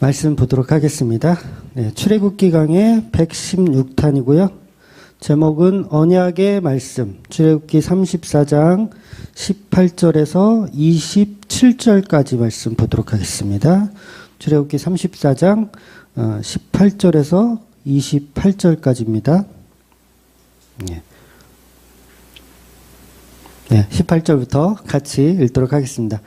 말씀 보도록 하겠습니다. 네, 출애굽기 강의 116탄이고요. 제목은 언약의 말씀, 출애굽기 34장 18절에서 27절까지 말씀 보도록 하겠습니다. 출애굽기 34장 18절에서 28절까지입니다. 네. 18절부터 같이 읽도록 하겠습니다.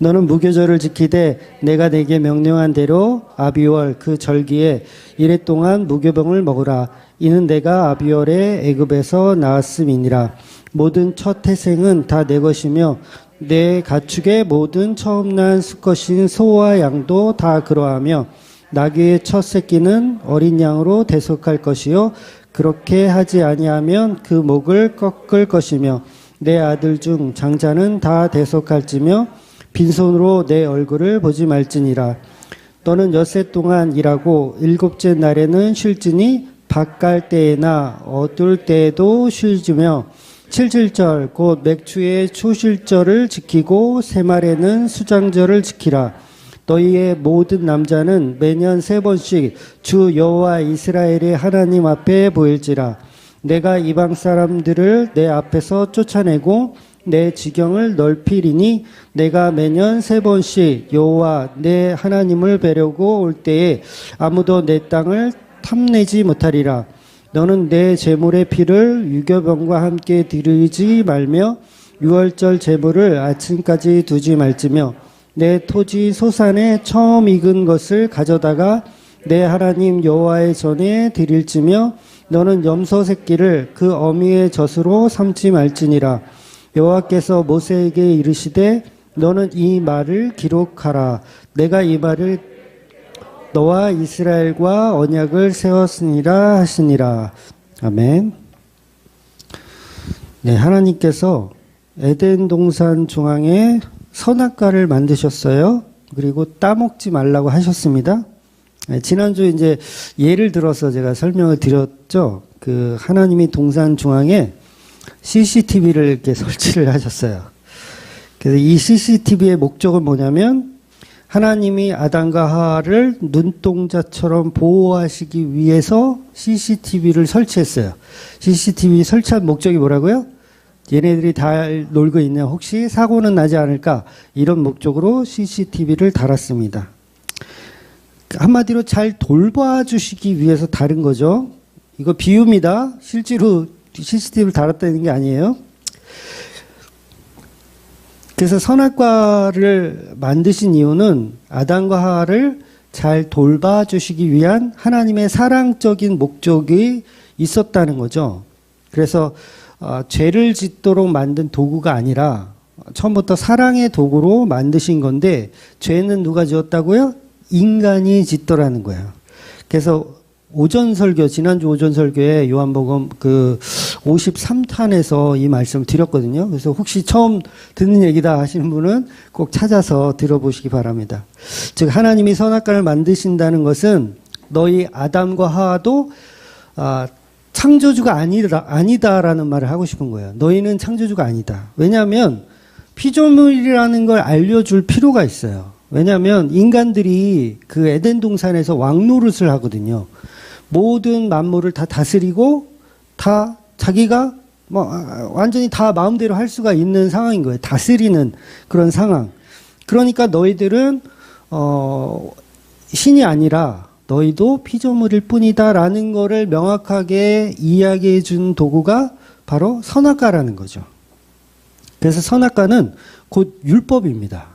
너는 무교절을 지키되 내가 내게 명령한 대로 아비월 그 절기에 이래 동안 무교병을 먹으라. 이는 내가 아비월에 애굽에서 나왔음이니라. 모든 첫 태생은 다 내 것이며 내 가축의 모든 처음 난 수컷인 소와 양도 다 그러하며 나귀의 첫 새끼는 어린 양으로 대속할 것이요 그렇게 하지 아니하면 그 목을 꺾을 것이며 내 아들 중 장자는 다 대속할지며 빈손으로 내 얼굴을 보지 말지니라. 너는 엿새 동안 일하고 일곱째 날에는 쉴지니 밭갈 때에나 얻을 때에도 쉴지며 칠칠절 곧 맥주의 초실절을 지키고 새말에는 수장절을 지키라. 너희의 모든 남자는 매년 3번씩 주 여호와 이스라엘의 하나님 앞에 보일지라. 내가 이방 사람들을 내 앞에서 쫓아내고 내 지경을 넓히리니 내가 매년 3번씩 여호와 내 하나님을 뵈려고 올 때에 아무도 내 땅을 탐내지 못하리라. 너는 내 제물의 피를 유교병과 함께 드리지 말며 유월절 제물을 아침까지 두지 말지며 내 토지 소산에 처음 익은 것을 가져다가 내 하나님 여호와의 전에 드릴지며 너는 염소 새끼를 그 어미의 젖으로 삼지 말지니라. 여호와께서 모세에게 이르시되 너는 이 말을 기록하라. 내가 이 말을 너와 이스라엘과 언약을 세웠으니라 하시니라. 아멘. 네, 하나님께서 에덴 동산 중앙에 선악과를 만드셨어요. 그리고 따먹지 말라고 하셨습니다. 네, 지난주 이제 예를 들어서 제가 설명을 드렸죠. 그 하나님이 동산 중앙에 CCTV를 이렇게 설치를 하셨어요. 그래서 이 CCTV의 목적은 뭐냐면 하나님이 아담과 하와를 눈동자처럼 보호하시기 위해서 CCTV를 설치했어요. CCTV 설치한 목적이 뭐라고요? 얘네들이 다 놀고 있냐, 혹시 사고는 나지 않을까, 이런 목적으로 CCTV를 달았습니다. 한마디로 잘 돌봐주시기 위해서 다른 거죠. 이거 비유입니다. 실제로 CCTV를 달았다는 게 아니에요. 그래서 선악과를 만드신 이유는 아담과 하와를 잘 돌봐주시기 위한 하나님의 사랑적인 목적이 있었다는 거죠. 그래서 죄를 짓도록 만든 도구가 아니라 처음부터 사랑의 도구로 만드신 건데 죄는 누가 지었다고요? 인간이 짓더라는 거예요. 그래서 오전 설교, 지난주 오전 설교에 요한복음 그 53탄에서 이 말씀을 드렸거든요. 그래서 혹시 처음 듣는 얘기다 하시는 분은 꼭 찾아서 들어보시기 바랍니다. 즉 하나님이 선악과를 만드신다는 것은 너희 아담과 하와도 창조주가 아니다라는 말을 하고 싶은 거예요. 너희는 창조주가 아니다. 왜냐하면 피조물이라는 걸 알려줄 필요가 있어요. 왜냐하면 인간들이 그 에덴 동산에서 왕노릇을 하거든요. 모든 만물을 다 다스리고 다 자기가 완전히 다 마음대로 할 수가 있는 상황인 거예요. 다스리는 그런 상황. 그러니까 너희들은 신이 아니라 너희도 피조물일 뿐이다라는 거를 명확하게 이야기해 준 도구가 바로 선악과라는 거죠. 그래서 선악과는 곧 율법입니다.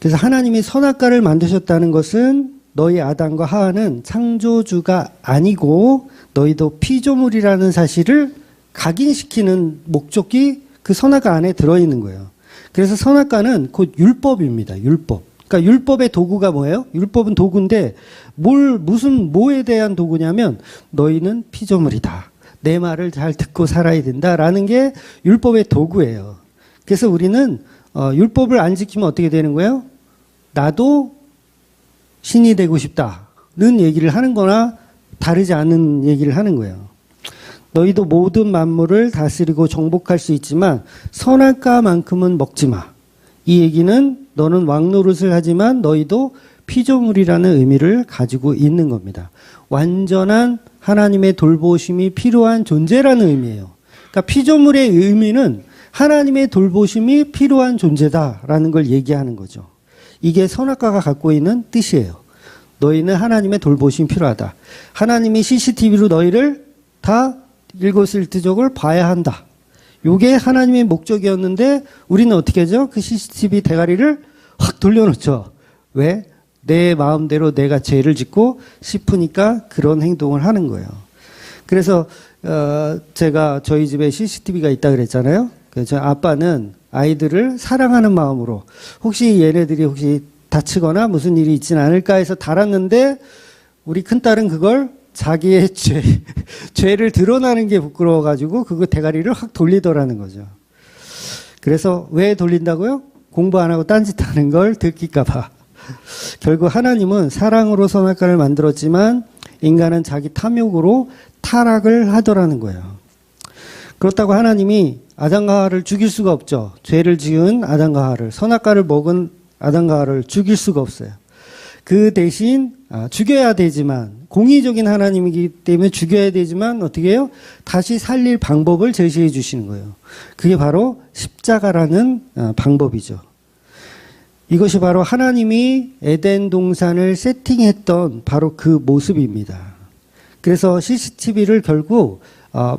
그래서 하나님이 선악과를 만드셨다는 것은 너희 아담과 하와는 창조주가 아니고 너희도 피조물이라는 사실을 각인시키는 목적이 그 선악과 안에 들어있는 거예요. 그래서 선악과는 곧 율법입니다. 율법. 그러니까 율법의 도구가 뭐예요? 율법은 도구인데 뭐에 대한 도구냐면 너희는 피조물이다. 내 말을 잘 듣고 살아야 된다라는 게 율법의 도구예요. 그래서 우리는 율법을 안 지키면 어떻게 되는 거예요? 나도 신이 되고 싶다는 얘기를 하는 거나 다르지 않은 얘기를 하는 거예요. 너희도 모든 만물을 다스리고 정복할 수 있지만 선악과만큼은 먹지 마. 이 얘기는 너는 왕노릇을 하지만 너희도 피조물이라는 의미를 가지고 있는 겁니다. 완전한 하나님의 돌보심이 필요한 존재라는 의미예요. 그러니까 피조물의 의미는 하나님의 돌보심이 필요한 존재다라는 걸 얘기하는 거죠. 이게 선악과가 갖고 있는 뜻이에요. 너희는 하나님의 돌보심이 필요하다. 하나님이 CCTV로 너희를 다 일거수일투족을 봐야 한다. 이게 하나님의 목적이었는데 우리는 어떻게 하죠? 그 CCTV 대가리를 확 돌려놓죠. 왜? 내 마음대로 내가 죄를 짓고 싶으니까 그런 행동을 하는 거예요. 그래서 제가 저희 집에 CCTV가 있다 그랬잖아요. 그래서 아빠는 아이들을 사랑하는 마음으로 혹시 얘네들이 혹시 다치거나 무슨 일이 있지는 않을까 해서 달았는데 우리 큰딸은 그걸 자기의 죄를 드러나는 게 부끄러워가지고 그거 대가리를 확 돌리더라는 거죠. 그래서 왜 돌린다고요? 공부 안 하고 딴짓하는 걸 들킬까봐. 결국 하나님은 사랑으로 선악과를 만들었지만 인간은 자기 탐욕으로 타락을 하더라는 거예요. 그렇다고 하나님이 아담과 하와를 죽일 수가 없죠. 죄를 지은 아담과 하와를, 선악과를 먹은 아담과 하와를 죽일 수가 없어요. 그 대신 죽여야 되지만, 공의적인 하나님이기 때문에 죽여야 되지만 어떻게 해요? 다시 살릴 방법을 제시해 주시는 거예요. 그게 바로 십자가라는 방법이죠. 이것이 바로 하나님이 에덴 동산을 세팅했던 바로 그 모습입니다. 그래서 CCTV를 결국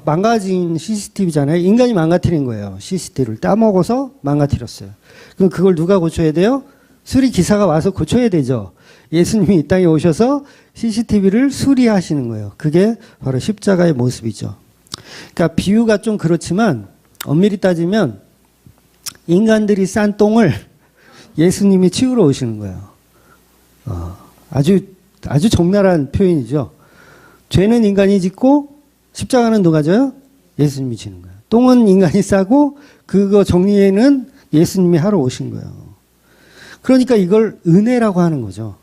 망가진 CCTV잖아요. 인간이 망가뜨린 거예요. CCTV를 따먹어서 망가뜨렸어요. 그럼 그걸 누가 고쳐야 돼요? 수리기사가 와서 고쳐야 되죠. 예수님이 이 땅에 오셔서 CCTV를 수리하시는 거예요. 그게 바로 십자가의 모습이죠. 그러니까 비유가 좀 그렇지만 엄밀히 따지면 인간들이 싼 똥을 예수님이 치우러 오시는 거예요. 아주 적나라한 표현이죠. 죄는 인간이 짓고 십자가는 누가 져요? 예수님이 지는 거예요. 똥은 인간이 싸고 그거 정리에는 예수님이 하러 오신 거예요. 그러니까 이걸 은혜라고 하는 거죠.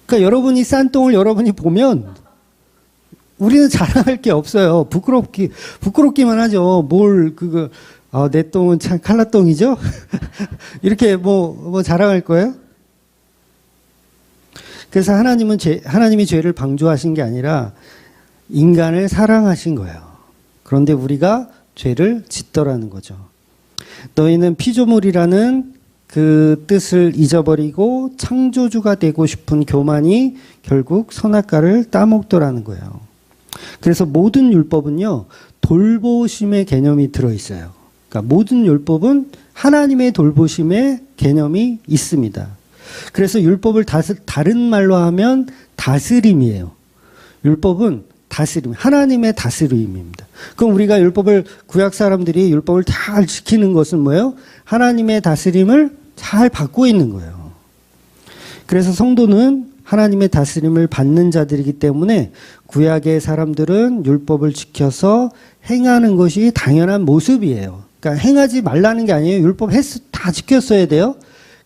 그러니까 여러분이 싼 똥을 여러분이 보면 우리는 자랑할 게 없어요. 부끄럽기만 하죠. 내 똥은 참 칼라똥이죠? 이렇게 뭐 자랑할 거예요? 그래서 하나님이 죄를 방조하신 게 아니라 인간을 사랑하신 거예요. 그런데 우리가 죄를 짓더라는 거죠. 너희는 피조물이라는 그 뜻을 잊어버리고 창조주가 되고 싶은 교만이 결국 선악과를 따먹더라는 거예요. 그래서 모든 율법은요, 돌보심의 개념이 들어있어요. 그러니까 모든 율법은 하나님의 돌보심의 개념이 있습니다. 그래서 율법을 다른 말로 하면 다스림이에요. 율법은 다스림, 하나님의 다스림입니다. 그럼 우리가 구약 사람들이 율법을 잘 지키는 것은 뭐예요? 하나님의 다스림을 잘 받고 있는 거예요. 그래서 성도는 하나님의 다스림을 받는 자들이기 때문에 구약의 사람들은 율법을 지켜서 행하는 것이 당연한 모습이에요. 그러니까 행하지 말라는 게 아니에요. 율법 다 지켰어야 돼요.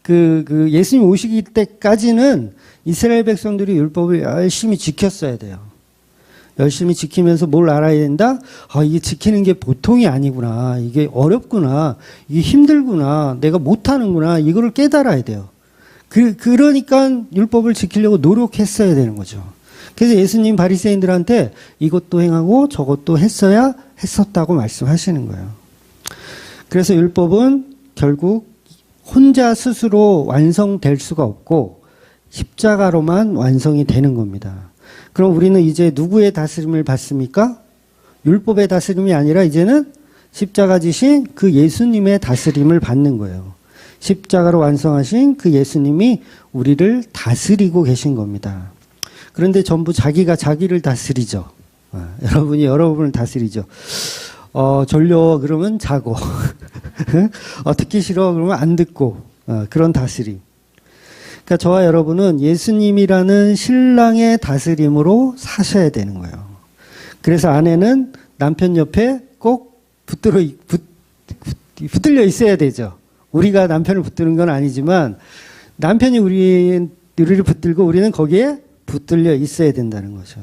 예수님 오시기 때까지는 이스라엘 백성들이 율법을 열심히 지켰어야 돼요. 열심히 지키면서 뭘 알아야 된다? 이게 지키는 게 보통이 아니구나. 이게 어렵구나. 이게 힘들구나. 내가 못하는구나. 이거를 깨달아야 돼요. 그러니까 율법을 지키려고 노력했어야 되는 거죠. 그래서 예수님 바리새인들한테 이것도 행하고 저것도 했었다고 말씀하시는 거예요. 그래서 율법은 결국 혼자 스스로 완성될 수가 없고 십자가로만 완성이 되는 겁니다. 그럼 우리는 이제 누구의 다스림을 받습니까? 율법의 다스림이 아니라 이제는 십자가 지신 그 예수님의 다스림을 받는 거예요. 십자가로 완성하신 그 예수님이 우리를 다스리고 계신 겁니다. 그런데 전부 자기가 자기를 다스리죠. 여러분이 여러분을 다스리죠. 졸려 그러면 자고 듣기 싫어 그러면 안 듣고 그런 다스림. 그러니까 저와 여러분은 예수님이라는 신랑의 다스림으로 사셔야 되는 거예요. 그래서 아내는 남편 옆에 꼭 붙들려 있어야 되죠. 우리가 남편을 붙드는 건 아니지만 남편이 우리를 붙들고 우리는 거기에 붙들려 있어야 된다는 거죠.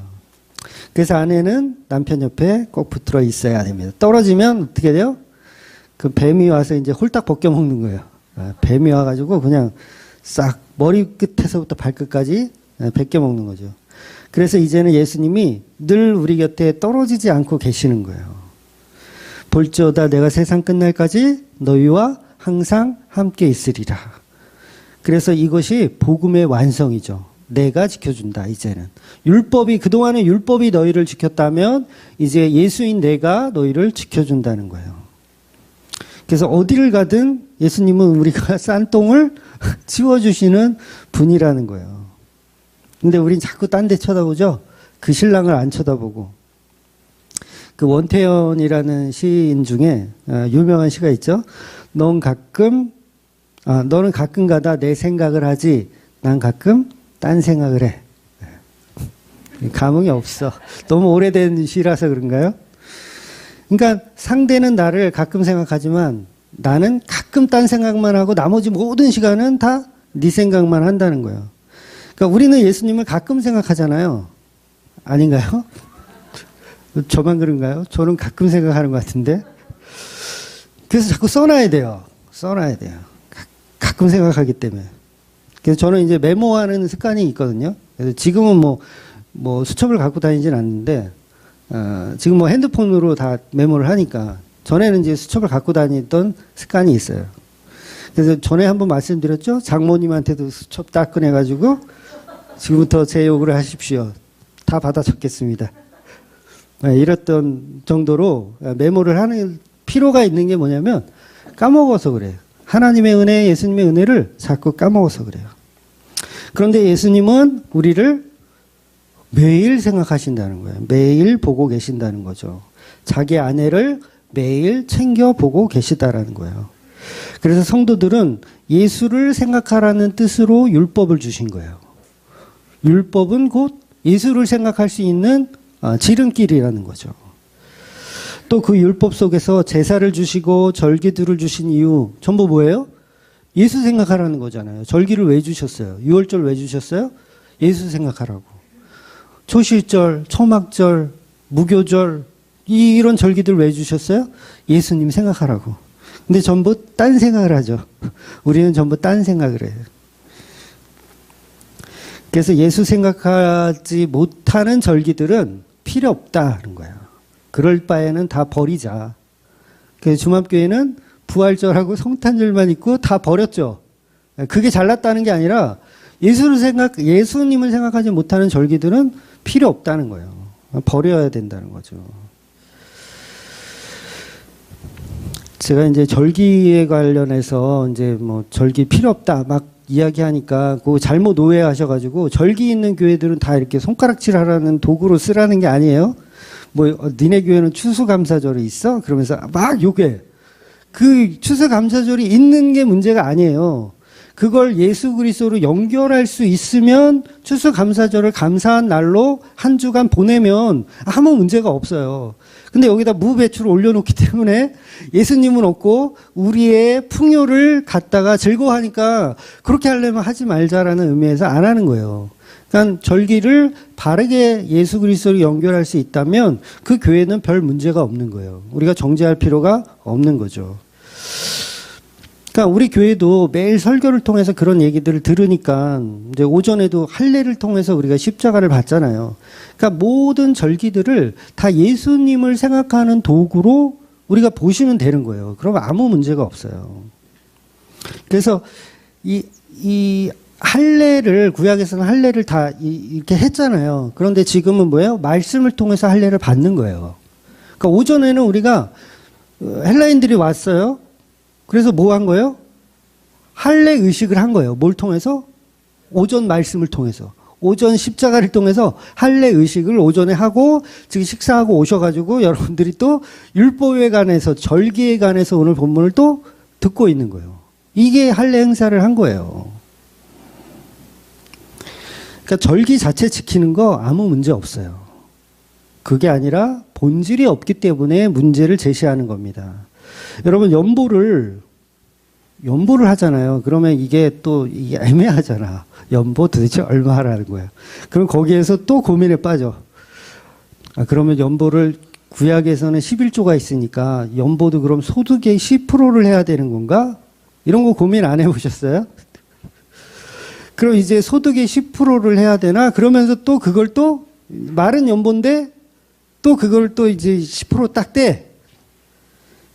그래서 아내는 남편 옆에 꼭 붙들어 있어야 됩니다. 떨어지면 어떻게 돼요? 그 뱀이 와서 이제 홀딱 벗겨 먹는 거예요. 뱀이 와가지고 그냥 싹 머리 끝에서부터 발끝까지 베껴 먹는 거죠. 그래서 이제는 예수님이 늘 우리 곁에 떨어지지 않고 계시는 거예요. 볼지어다 내가 세상 끝날까지 너희와 항상 함께 있으리라. 그래서 이것이 복음의 완성이죠. 내가 지켜준다, 이제는. 율법이, 그동안에 율법이 너희를 지켰다면 이제 예수인 내가 너희를 지켜준다는 거예요. 그래서 어디를 가든 예수님은 우리가 싼 똥을 치워주시는 분이라는 거예요. 근데 우린 자꾸 딴 데 쳐다보죠? 그 신랑을 안 쳐다보고. 그 원태연이라는 시인 중에 유명한 시가 있죠? 너는 가끔 가다 내 생각을 하지, 난 가끔 딴 생각을 해. 감흥이 없어. 너무 오래된 시라서 그런가요? 그러니까 상대는 나를 가끔 생각하지만 나는 가끔 딴 생각만 하고 나머지 모든 시간은 다 네 생각만 한다는 거예요. 그러니까 우리는 예수님을 가끔 생각하잖아요. 아닌가요? 저만 그런가요? 저는 가끔 생각하는 것 같은데. 그래서 자꾸 써놔야 돼요. 가끔 생각하기 때문에. 그래서 저는 이제 메모하는 습관이 있거든요. 그래서 지금은 뭐 수첩을 갖고 다니진 않는데, 지금 뭐 핸드폰으로 다 메모를 하니까, 전에는 이제 수첩을 갖고 다니던 습관이 있어요. 그래서 전에 한번 말씀드렸죠? 장모님한테도 수첩 딱 꺼내가지고, 지금부터 제 욕을 하십시오. 다 받아 적겠습니다. 이랬던 정도로 메모를 하는 필요가 있는 게 뭐냐면, 까먹어서 그래요. 하나님의 은혜, 예수님의 은혜를 자꾸 까먹어서 그래요. 그런데 예수님은 우리를 매일 생각하신다는 거예요. 매일 보고 계신다는 거죠. 자기 아내를 매일 챙겨보고 계시다라는 거예요. 그래서 성도들은 예수를 생각하라는 뜻으로 율법을 주신 거예요. 율법은 곧 예수를 생각할 수 있는 지름길이라는 거죠. 또 그 율법 속에서 제사를 주시고 절기들을 주신 이유 전부 뭐예요? 예수 생각하라는 거잖아요. 절기를 왜 주셨어요? 유월절 왜 주셨어요? 예수 생각하라고. 초실절, 초막절, 무교절 이런 절기들 왜 주셨어요? 예수님 생각하라고. 근데 전부 딴 생각을 하죠. 우리는 전부 딴 생각을 해요. 그래서 예수 생각하지 못하는 절기들은 필요 없다는 거예요. 그럴 바에는 다 버리자. 그래서 주맘교회는 부활절하고 성탄절만 있고 다 버렸죠. 그게 잘났다는 게 아니라 예수님을 생각하지 못하는 절기들은 필요 없다는 거예요. 버려야 된다는 거죠. 제가 이제 절기에 관련해서 이제 뭐 절기 필요 없다 막 이야기하니까 그거 잘못 오해하셔가지고 절기 있는 교회들은 다 이렇게 손가락질 하라는 도구로 쓰라는 게 아니에요. 뭐 니네 교회는 추수감사절이 있어? 그러면서 막 욕해. 그 추수감사절이 있는 게 문제가 아니에요. 그걸 예수 그리스도로 연결할 수 있으면 추수감사절을 감사한 날로 한 주간 보내면 아무 문제가 없어요. 근데 여기다 무배추를 올려놓기 때문에 예수님은 없고 우리의 풍요를 갖다가 즐거워하니까 그렇게 하려면 하지 말자라는 의미에서 안 하는 거예요. 그러니까 절기를 바르게 예수 그리스도로 연결할 수 있다면 그 교회는 별 문제가 없는 거예요. 우리가 정죄할 필요가 없는 거죠. 그러니까 우리 교회도 매일 설교를 통해서 그런 얘기들을 들으니까 이제 오전에도 할례를 통해서 우리가 십자가를 봤잖아요. 그러니까 모든 절기들을 다 예수님을 생각하는 도구로 우리가 보시면 되는 거예요. 그러면 아무 문제가 없어요. 그래서 이 할례를 구약에서는 할례를 다 이렇게 했잖아요. 그런데 지금은 뭐예요? 말씀을 통해서 할례를 받는 거예요. 그러니까 오전에는 우리가 헬라인들이 왔어요. 그래서 뭐 한 거예요? 할례 의식을 한 거예요. 뭘 통해서? 오전 말씀을 통해서. 오전 십자가를 통해서 할례 의식을 오전에 하고 지금 식사하고 오셔가지고 여러분들이 또 율법에 관해서 절기에 관해서 오늘 본문을 또 듣고 있는 거예요. 이게 할례 행사를 한 거예요. 그러니까 절기 자체 지키는 거 아무 문제 없어요. 그게 아니라 본질이 없기 때문에 문제를 제시하는 겁니다. 여러분 연보를 하잖아요. 그러면 이게 애매하잖아. 연보 도대체 얼마 하라는 거야. 그럼 거기에서 또 고민에 빠져. 그러면 연보를 구약에서는 11조가 있으니까 연보도 그럼 소득의 10%를 해야 되는 건가? 이런 거 고민 안 해보셨어요? 그럼 이제 소득의 10%를 해야 되나? 그러면서 또 그걸 또 말은 연보인데 또 그걸 또 이제 10%딱 떼.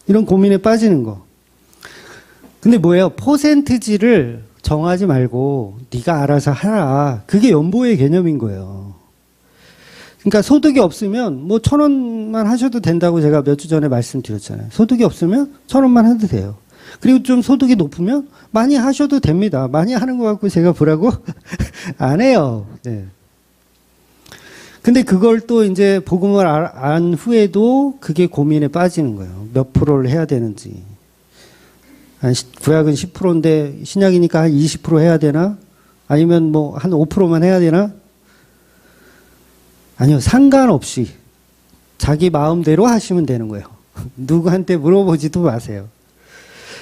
이런 고민에 빠지는 거. 근데 뭐예요? 퍼센트지를 정하지 말고 네가 알아서 하라. 그게 연보의 개념인 거예요. 그러니까 소득이 없으면 뭐 1,000원만 하셔도 된다고 제가 몇 주 전에 말씀드렸잖아요. 소득이 없으면 1,000원만 해도 돼요. 그리고 좀 소득이 높으면 많이 하셔도 됩니다. 많이 하는 거 갖고 제가 뭐라고 안 해요. 네. 근데 그걸 또 이제 복음을 안 후에도 그게 고민에 빠지는 거예요. 몇 프로를 해야 되는지. 구약은 10%인데 신약이니까 한 20% 해야 되나? 아니면 뭐 한 5%만 해야 되나? 아니요, 상관없이 자기 마음대로 하시면 되는 거예요. 누구한테 물어보지도 마세요.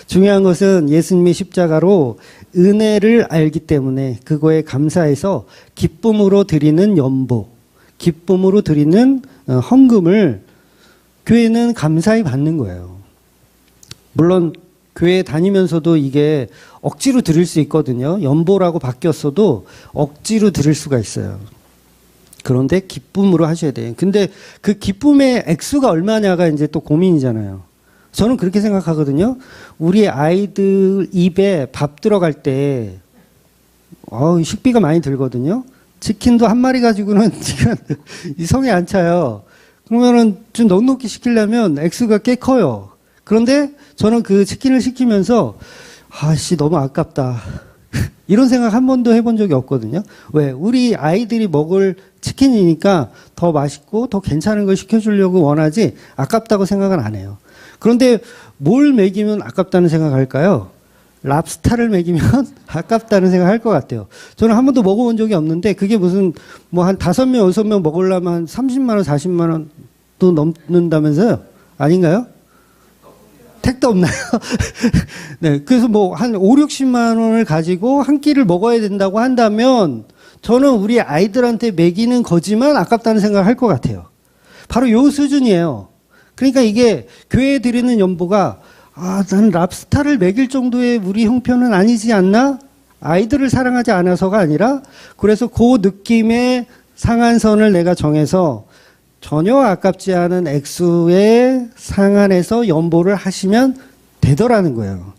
중요한 것은 예수님의 십자가로 은혜를 알기 때문에 그거에 감사해서 기쁨으로 드리는 연보, 기쁨으로 드리는 헌금을 교회는 감사히 받는 거예요. 물론 교회 다니면서도 이게 억지로 드릴 수 있거든요. 연보라고 바뀌었어도 억지로 드릴 수가 있어요. 그런데 기쁨으로 하셔야 돼요. 근데 그 기쁨의 액수가 얼마냐가 이제 또 고민이잖아요. 저는 그렇게 생각하거든요. 우리 아이들 입에 밥 들어갈 때 식비가 많이 들거든요. 치킨도 한 마리 가지고는 지금 이 성에 안 차요. 그러면은 좀 넉넉히 시키려면 액수가 꽤 커요. 그런데 저는 그 치킨을 시키면서 너무 아깝다. 이런 생각 한 번도 해본 적이 없거든요. 왜? 우리 아이들이 먹을 치킨이니까 더 맛있고 더 괜찮은 걸 시켜주려고 원하지 아깝다고 생각은 안 해요. 그런데 뭘 먹이면 아깝다는 생각할까요? 랍스타를 먹이면 아깝다는 생각할 것 같아요. 저는 한 번도 먹어본 적이 없는데 그게 무슨 뭐 한 5명, 6명 먹으려면 한 30만 원, 40만 원도 넘는다면서요? 아닌가요? 택도 없나요? 네. 그래서 뭐 한 5, 60만 원을 가지고 한 끼를 먹어야 된다고 한다면 저는 우리 아이들한테 먹이는 거지만 아깝다는 생각을 할 것 같아요. 바로 요 수준이에요. 그러니까 이게 교회에 드리는 연보가 난 랍스타를 먹일 정도의 우리 형편은 아니지 않나? 아이들을 사랑하지 않아서가 아니라 그래서 그 느낌의 상한선을 내가 정해서 전혀 아깝지 않은 액수의 상한에서 연보를 하시면 되더라는 거예요.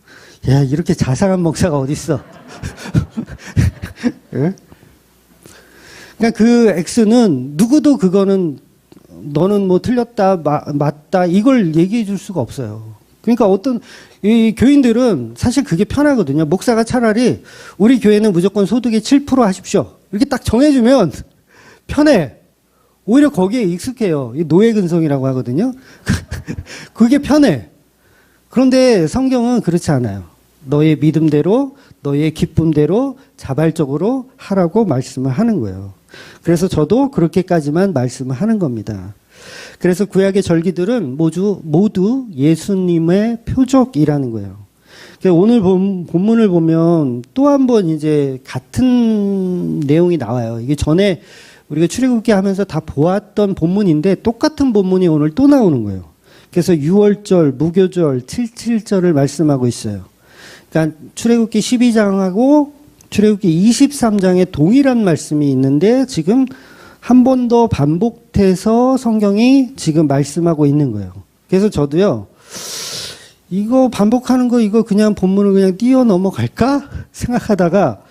야, 이렇게 자상한 목사가 어딨어. 네? 그러니까 그 액수는 누구도 그거는 너는 뭐 틀렸다, 맞다 이걸 얘기해 줄 수가 없어요. 그러니까 이 교인들은 사실 그게 편하거든요. 목사가 차라리 우리 교회는 무조건 소득의 7% 하십시오. 이렇게 딱 정해주면 편해. 오히려 거기에 익숙해요. 노예근성이라고 하거든요. 그게 편해. 그런데 성경은 그렇지 않아요. 너의 믿음대로, 너의 기쁨대로 자발적으로 하라고 말씀을 하는 거예요. 그래서 저도 그렇게까지만 말씀을 하는 겁니다. 그래서 구약의 절기들은 모두 예수님의 표적이라는 거예요. 오늘 본문을 보면 또 한 번 이제 같은 내용이 나와요. 이게 전에 우리가 출애굽기 하면서 다 보았던 본문인데 똑같은 본문이 오늘 또 나오는 거예요. 그래서 6월절, 무교절, 77절을 말씀하고 있어요. 그러니까 출애굽기 12장하고 출애굽기 23장에 동일한 말씀이 있는데 지금 한 번 더 반복돼서 성경이 지금 말씀하고 있는 거예요. 그래서 저도요, 이거 반복하는 거 이거 그냥 본문을 그냥 띄워 넘어갈까 생각하다가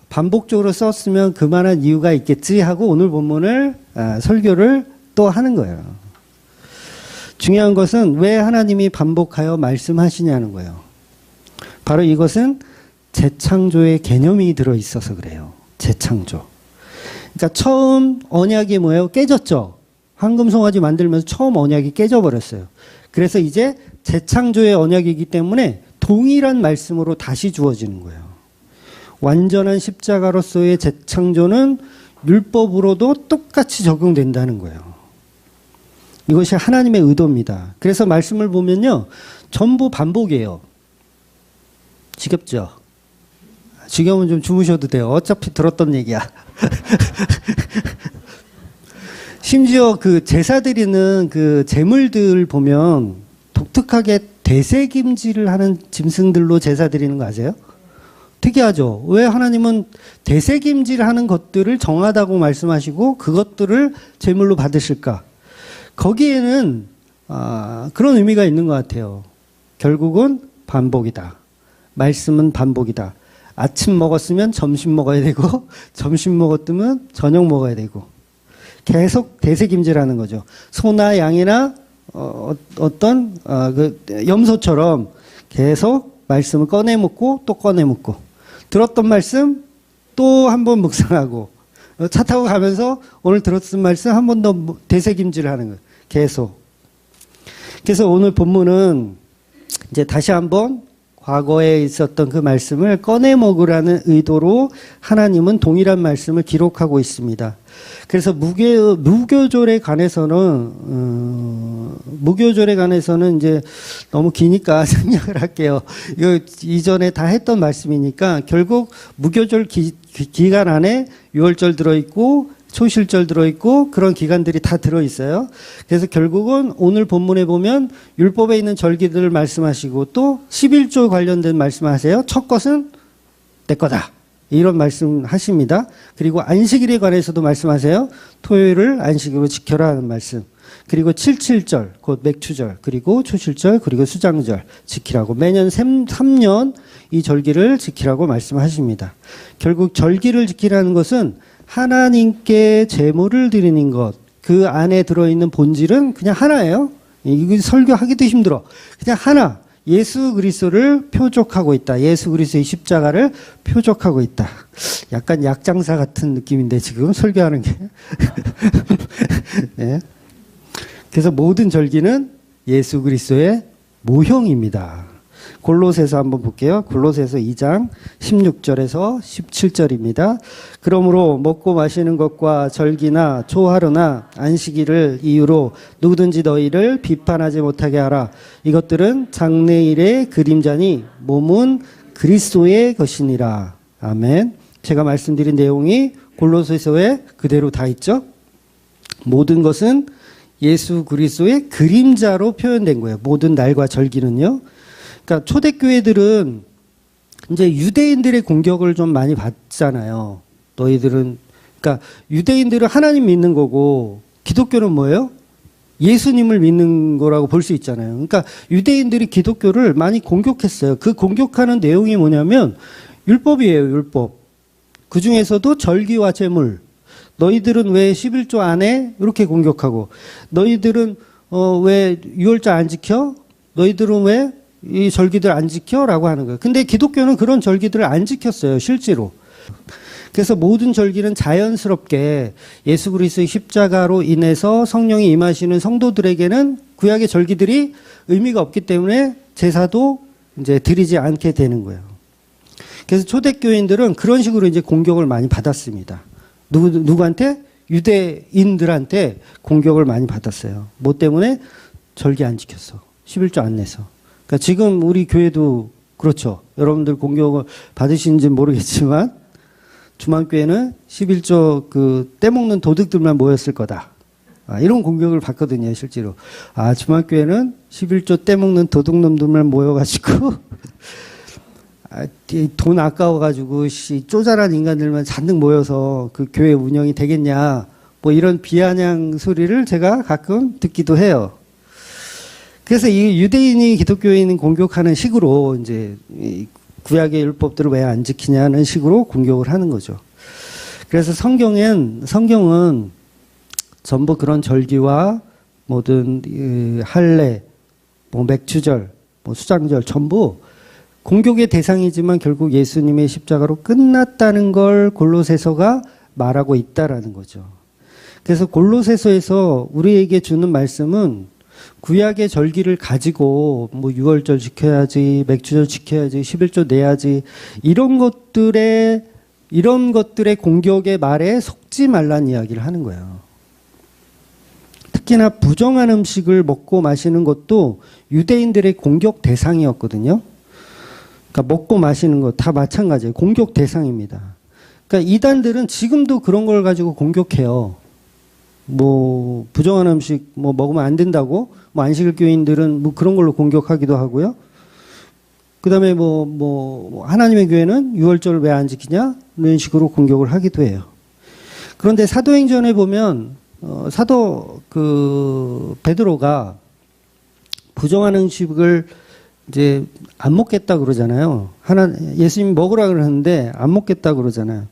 반복적으로 썼으면 그만한 이유가 있겠지 하고 오늘 본문을 설교를 또 하는 거예요. 중요한 것은 왜 하나님이 반복하여 말씀하시냐는 거예요. 바로 이것은 재창조의 개념이 들어있어서 그래요. 재창조. 그러니까 처음 언약이 뭐예요? 깨졌죠. 황금송아지 만들면서 처음 언약이 깨져버렸어요. 그래서 이제 재창조의 언약이기 때문에 동일한 말씀으로 다시 주어지는 거예요. 완전한 십자가로서의 재창조는 율법으로도 똑같이 적용된다는 거예요. 이것이 하나님의 의도입니다. 그래서 말씀을 보면요, 전부 반복이에요. 지겹죠? 지겨우면 좀 주무셔도 돼요. 어차피 들었던 얘기야. 심지어 그 제사 드리는 그 제물들 보면 독특하게 대세김질을 하는 짐승들로 제사 드리는 거 아세요? 특이하죠. 왜 하나님은 되새김질하는 것들을 정하다고 말씀하시고 그것들을 제물로 받으실까? 거기에는 그런 의미가 있는 것 같아요. 결국은 반복이다. 말씀은 반복이다. 아침 먹었으면 점심 먹어야 되고 점심 먹었으면 저녁 먹어야 되고 계속 되새김질하는 거죠. 소나 양이나 어떤 그 염소처럼 계속 말씀을 꺼내 묻고 또 꺼내 묻고 들었던 말씀 또 한 번 묵상하고 차 타고 가면서 오늘 들었던 말씀 한 번 더 되새김질을 하는 거예요. 계속. 그래서 오늘 본문은 이제 다시 한번 과거에 있었던 그 말씀을 꺼내 먹으라는 의도로 하나님은 동일한 말씀을 기록하고 있습니다. 그래서 무교절에 관해서는 이제 너무 기니까 생략을 할게요. 이거 이전에 다 했던 말씀이니까 결국 무교절 기간 안에 유월절 들어있고 초실절 들어있고 그런 기간들이 다 들어있어요. 그래서 결국은 오늘 본문에 보면 율법에 있는 절기들을 말씀하시고 또 11조 관련된 말씀하세요. 첫 것은 내 거다. 이런 말씀 하십니다. 그리고 안식일에 관해서도 말씀하세요. 토요일을 안식일로 지켜라 하는 말씀. 그리고 77절, 곧 맥추절, 그리고 초실절, 그리고 수장절 지키라고 매년 3년 이 절기를 지키라고 말씀하십니다. 결국 절기를 지키라는 것은 하나님께 제물을 드리는 것, 그 안에 들어있는 본질은 그냥 하나예요. 이거 설교하기도 힘들어. 그냥 하나, 예수 그리스도를 표적하고 있다. 예수 그리스도의 십자가를 표적하고 있다. 약간 약장사 같은 느낌인데 지금 설교하는 게. 네. 그래서 모든 절기는 예수 그리스도의 모형입니다. 골로새서 한번 볼게요. 골로새서 2장 16절에서 17절입니다. 그러므로 먹고 마시는 것과 절기나 초하루나 안식일을 이유로 누구든지 너희를 비판하지 못하게 하라. 이것들은 장래일의 그림자니 몸은 그리스도의 것이니라. 아멘. 제가 말씀드린 내용이 골로새서에 그대로 다 있죠. 모든 것은 예수 그리스도의 그림자로 표현된 거예요. 모든 날과 절기는요. 그러니까 초대교회들은 이제 유대인들의 공격을 좀 많이 받잖아요. 너희들은, 그러니까 유대인들은 하나님 믿는 거고 기독교는 뭐예요? 예수님을 믿는 거라고 볼 수 있잖아요. 그러니까 유대인들이 기독교를 많이 공격했어요. 그 공격하는 내용이 뭐냐면 율법이에요, 율법. 그 중에서도 절기와 제물. 너희들은 왜 11조 안에 이렇게 공격하고 너희들은 왜 유월절 안 지켜? 너희들은 왜 이 절기들 안 지켜? 라고 하는 거예요. 근데 기독교는 그런 절기들을 안 지켰어요, 실제로. 그래서 모든 절기는 자연스럽게 예수 그리스도의 십자가로 인해서 성령이 임하시는 성도들에게는 구약의 절기들이 의미가 없기 때문에 제사도 이제 드리지 않게 되는 거예요. 그래서 초대교인들은 그런 식으로 이제 공격을 많이 받았습니다. 누구한테? 유대인들한테 공격을 많이 받았어요. 뭐 때문에? 절기 안 지켰어. 11조 안 내서. 그러니까 지금 우리 교회도 그렇죠. 여러분들 공격을 받으시는지 모르겠지만 주만교회는 11조 그 떼먹는 도둑들만 모였을 거다. 이런 공격을 받거든요, 실제로. 주만교회는 11조 떼먹는 도둑놈들만 모여가지고 돈 아까워가지고 쪼잔한 인간들만 잔뜩 모여서 그 교회 운영이 되겠냐, 뭐 이런 비아냥 소리를 제가 가끔 듣기도 해요. 그래서 이 유대인이 기독교인을 공격하는 식으로 이제 구약의 율법들을 왜 안 지키냐는 식으로 공격을 하는 거죠. 그래서 성경은 전부 그런 절기와 모든 할례, 뭐 맥추절, 뭐 수장절 전부 공격의 대상이지만 결국 예수님의 십자가로 끝났다는 걸 골로새서가 말하고 있다라는 거죠. 그래서 골로새서에서 우리에게 주는 말씀은 구약의 절기를 가지고 뭐 유월절 지켜야지, 맥주절 지켜야지, 11조 내야지 이런 것들의 공격의 말에 속지 말라는 이야기를 하는 거예요. 특히나 부정한 음식을 먹고 마시는 것도 유대인들의 공격 대상이었거든요. 그러니까 먹고 마시는 거 다 마찬가지예요. 공격 대상입니다. 그러니까 이단들은 지금도 그런 걸 가지고 공격해요. 뭐 부정한 음식 뭐 먹으면 안 된다고 뭐 안식일 교인들은 뭐 그런 걸로 공격하기도 하고요. 그다음에 하나님의 교회는 유월절을 왜 안 지키냐? 이런 식으로 공격을 하기도 해요. 그런데 사도행전에 보면 사도 베드로가 부정한 음식을 이제 안 먹겠다 그러잖아요. 예수님이 먹으라 그러는데 안 먹겠다 그러잖아요.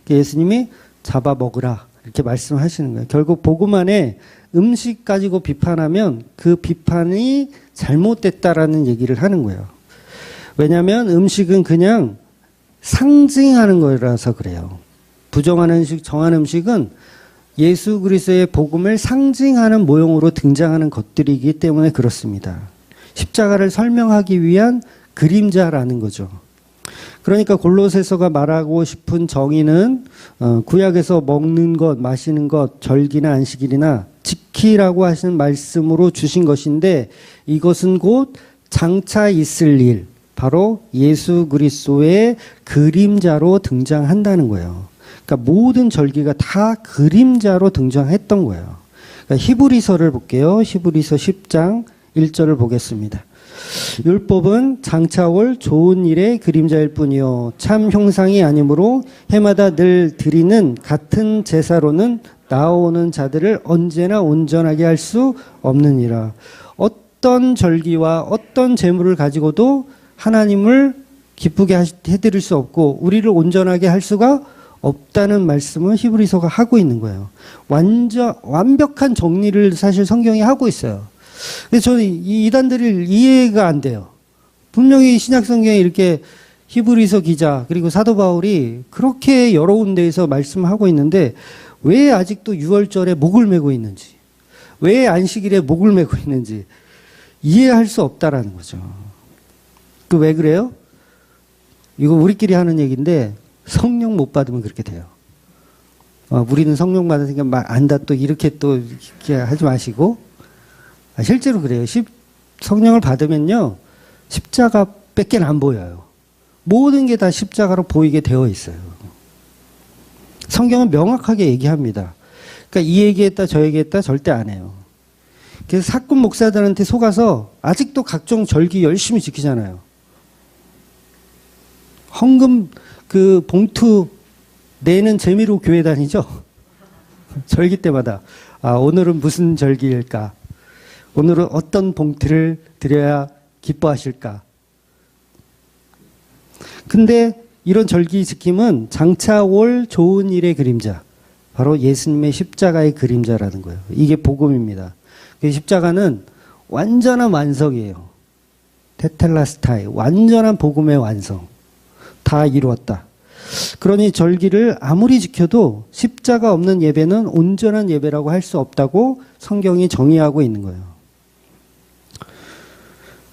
예수님이 잡아 먹으라 이렇게 말씀하시는 거예요. 결국 복음 안에 음식 가지고 비판하면 그 비판이 잘못됐다라는 얘기를 하는 거예요. 왜냐하면 음식은 그냥 상징하는 거라서 그래요. 부정한 음식, 정한 음식은 예수 그리스도의 복음을 상징하는 모형으로 등장하는 것들이기 때문에 그렇습니다. 십자가를 설명하기 위한 그림자라는 거죠. 그러니까 골로새서가 말하고 싶은 정의는 구약에서 먹는 것, 마시는 것, 절기나 안식일이나 지키라고 하시는 말씀으로 주신 것인데 이것은 곧 장차 있을 일, 바로 예수 그리스도의 그림자로 등장한다는 거예요. 그러니까 모든 절기가 다 그림자로 등장했던 거예요. 그러니까 히브리서를 볼게요. 히브리서 10장 1절을 보겠습니다. 율법은 장차 올 좋은 일의 그림자일 뿐이요 참 형상이 아니므로 해마다 늘 드리는 같은 제사로는 나오는 자들을 언제나 온전하게 할 수 없느니라. 어떤 절기와 어떤 제물을 가지고도 하나님을 기쁘게 해드릴 수 없고 우리를 온전하게 할 수가 없다는 말씀을 히브리서가 하고 있는 거예요. 완벽한 정리를 사실 성경이 하고 있어요. 근데 저는 이 이단들이 이해가 안 돼요. 분명히 신약 성경에 이렇게 히브리서 기자 그리고 사도 바울이 그렇게 여러 군데에서 말씀하고 있는데 왜 아직도 유월절에 목을 메고 있는지, 왜 안식일에 목을 메고 있는지 이해할 수 없다라는 거죠. 왜 그래요? 이거 우리끼리 하는 얘기인데 성령 못 받으면 그렇게 돼요. 우리는 성령 받으니까 막 안다 또 이렇게 하지 마시고 실제로 그래요. 성령을 받으면요 십자가 밖에 안 보여요. 모든 게 다 십자가로 보이게 되어 있어요. 성경은 명확하게 얘기합니다. 그러니까 이 얘기했다 저 얘기했다 절대 안 해요. 그래서 사꾼 목사들한테 속아서 아직도 각종 절기 열심히 지키잖아요. 헌금 봉투 내는 재미로 교회 다니죠? 절기 때마다. 오늘은 무슨 절기일까? 오늘은 어떤 봉투를 드려야 기뻐하실까? 근데 이런 절기 지킴은 장차 올 좋은 일의 그림자, 바로 예수님의 십자가의 그림자라는 거예요. 이게 복음입니다. 십자가는 완전한 완성이에요. 테텔라스타이, 완전한 복음의 완성. 다 이루었다. 그러니 절기를 아무리 지켜도 십자가 없는 예배는 온전한 예배라고 할 수 없다고 성경이 정의하고 있는 거예요.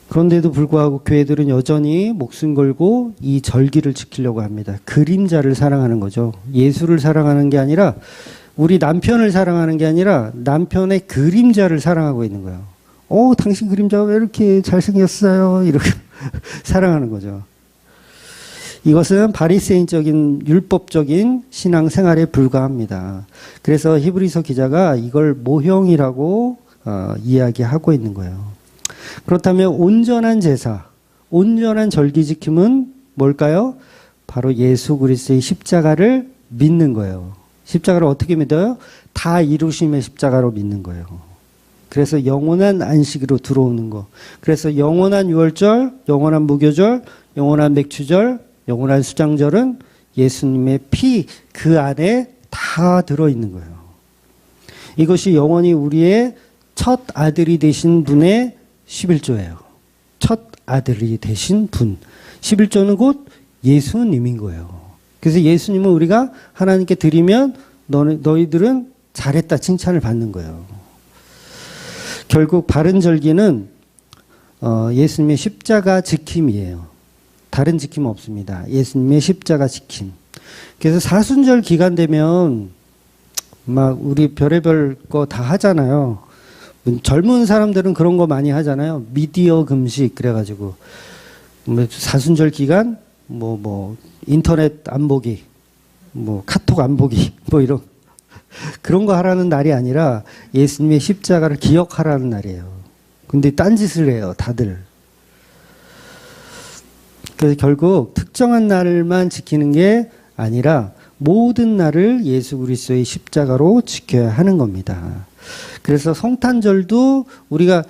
그런데도 불구하고 교회들은 여전히 목숨 걸고 이 절기를 지키려고 합니다. 그림자를 사랑하는 거죠. 예수를 사랑하는 게 아니라 우리 남편을 사랑하는 게 아니라 남편의 그림자를 사랑하고 있는 거예요. 당신 그림자가 왜 이렇게 잘생겼어요? 이렇게 사랑하는 거죠. 이것은 바리새인적인 율법적인 신앙 생활에 불과합니다. 그래서 히브리서 기자가 이걸 모형이라고 이야기하고 있는 거예요. 그렇다면 온전한 제사, 온전한 절기 지킴은 뭘까요? 바로 예수 그리스도의 십자가를 믿는 거예요. 십자가를 어떻게 믿어요? 다 이루심의 십자가로 믿는 거예요. 그래서 영원한 안식으로 들어오는 거. 그래서 영원한 유월절, 영원한 무교절, 영원한 맥주절, 영원한 수장절은 예수님의 피 그 안에 다 들어있는 거예요. 이것이 영원히 우리의 첫 아들이 되신 분의 11조예요. 첫 아들이 되신 분. 11조는 곧 예수님인 거예요. 그래서 예수님은 우리가 하나님께 드리면 너희들은 잘했다 칭찬을 받는 거예요. 결국 바른 절기는 예수님의 십자가 지킴이에요. 다른 지킴은 없습니다. 예수님의 십자가 지킴. 그래서 사순절 기간 되면 막 우리 별의별 거 다 하잖아요. 젊은 사람들은 그런 거 많이 하잖아요. 미디어 금식 그래가지고 사순절 기간 인터넷 안 보기, 카톡 안 보기 이런 그런 거 하라는 날이 아니라 예수님의 십자가를 기억하라는 날이에요. 근데 딴짓을 해요, 다들. 그래서 결국 특정한 날만 지키는 게 아니라 모든 날을 예수 그리스도의 십자가로 지켜야 하는 겁니다. 그래서 성탄절도 우리가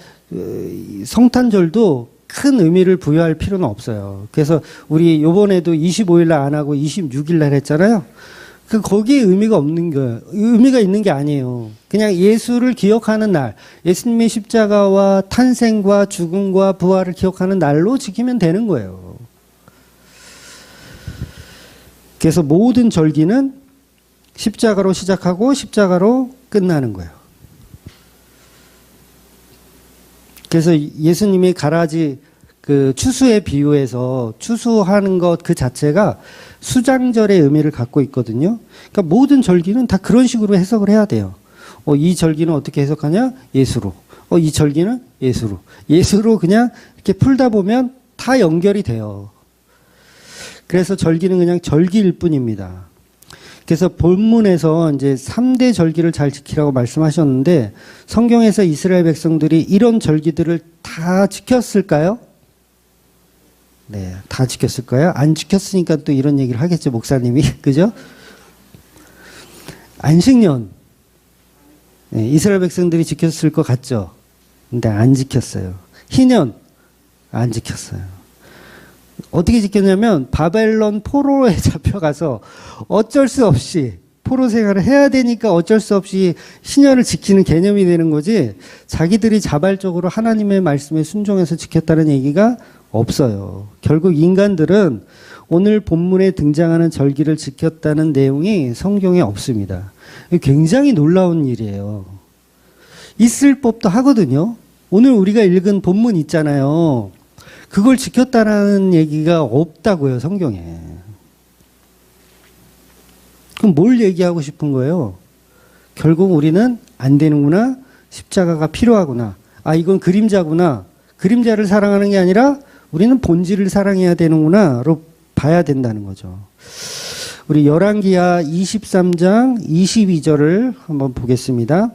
성탄절도 큰 의미를 부여할 필요는 없어요. 그래서 우리 요번에도 25일 날 안 하고 26일 날 했잖아요. 거기에 의미가 없는 거예요. 의미가 있는 게 아니에요. 그냥 예수를 기억하는 날, 예수님의 십자가와 탄생과 죽음과 부활을 기억하는 날로 지키면 되는 거예요. 그래서 모든 절기는 십자가로 시작하고 십자가로 끝나는 거예요. 그래서 예수님이 가라지 그 추수에 비유해서 추수하는 것 그 자체가 수장절의 의미를 갖고 있거든요. 그러니까 모든 절기는 다 그런 식으로 해석을 해야 돼요. 이 절기는 어떻게 해석하냐? 예수로. 이 절기는 예수로. 예수로 그냥 이렇게 풀다 보면 다 연결이 돼요. 그래서 절기는 그냥 절기일 뿐입니다. 그래서 본문에서 이제 3대 절기를 잘 지키라고 말씀하셨는데 성경에서 이스라엘 백성들이 이런 절기들을 다 지켰을까요? 네, 다 지켰을까요? 안 지켰으니까 또 이런 얘기를 하겠죠, 목사님이. 그죠? 안식년. 네, 이스라엘 백성들이 지켰을 것 같죠? 근데 안 지켰어요. 희년. 안 지켰어요. 어떻게 지켰냐면 바벨론 포로에 잡혀가서 어쩔 수 없이 포로 생활을 해야 되니까 어쩔 수 없이 신년을 지키는 개념이 되는 거지 자기들이 자발적으로 하나님의 말씀에 순종해서 지켰다는 얘기가 없어요. 결국 인간들은 오늘 본문에 등장하는 절기를 지켰다는 내용이 성경에 없습니다. 굉장히 놀라운 일이에요. 있을 법도 하거든요. 오늘 우리가 읽은 본문 있잖아요. 그걸 지켰다라는 얘기가 없다고요, 성경에. 그럼 뭘 얘기하고 싶은 거예요? 결국 우리는 안 되는구나. 십자가가 필요하구나. 이건 그림자구나. 그림자를 사랑하는 게 아니라 우리는 본질을 사랑해야 되는구나로 봐야 된다는 거죠. 우리 열왕기하 23장 22절을 한번 보겠습니다.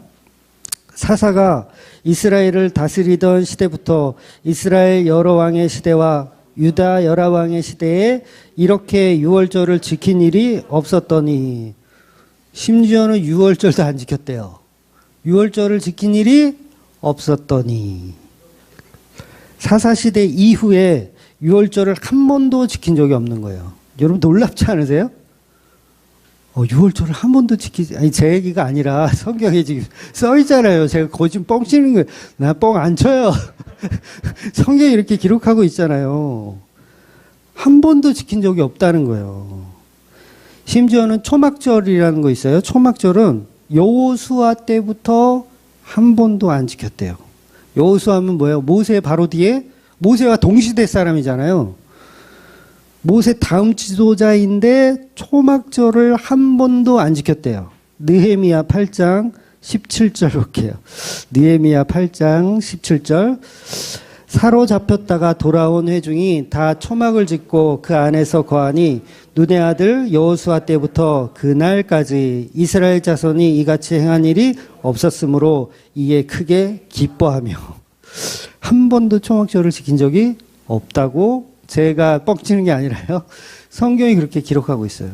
사사가 이스라엘을 다스리던 시대부터 이스라엘 여러 왕의 시대와 유다 여러 왕의 시대에 이렇게 유월절을 지킨 일이 없었더니 심지어는 유월절도 안 지켰대요. 유월절을 지킨 일이 없었더니 사사시대 이후에 유월절을 한 번도 지킨 적이 없는 거예요. 여러분 놀랍지 않으세요? 유월절을 한 번도 아니, 제 얘기가 아니라 성경에 지금 써 있잖아요. 제가 거짓 뻥 치는 거예요. 나 뻥 안 쳐요. 성경에 이렇게 기록하고 있잖아요. 한 번도 지킨 적이 없다는 거예요. 심지어는 초막절이라는 거 있어요. 초막절은 여호수아 때부터 한 번도 안 지켰대요. 여호수아는 뭐예요? 모세 바로 뒤에 모세와 동시대 사람이잖아요. 모세 다음 지도자인데 초막절을 한 번도 안 지켰대요. 느헤미야 8장 17절 볼게요. 느헤미야 8장 17절. 사로잡혔다가 돌아온 회중이 다 초막을 짓고 그 안에서 거하니 눈의 아들 여호수아 때부터 그날까지 이스라엘 자손이 이같이 행한 일이 없었으므로 이에 크게 기뻐하며 한 번도 초막절을 지킨 적이 없다고 제가 뻥치는 게 아니라요. 성경이 그렇게 기록하고 있어요.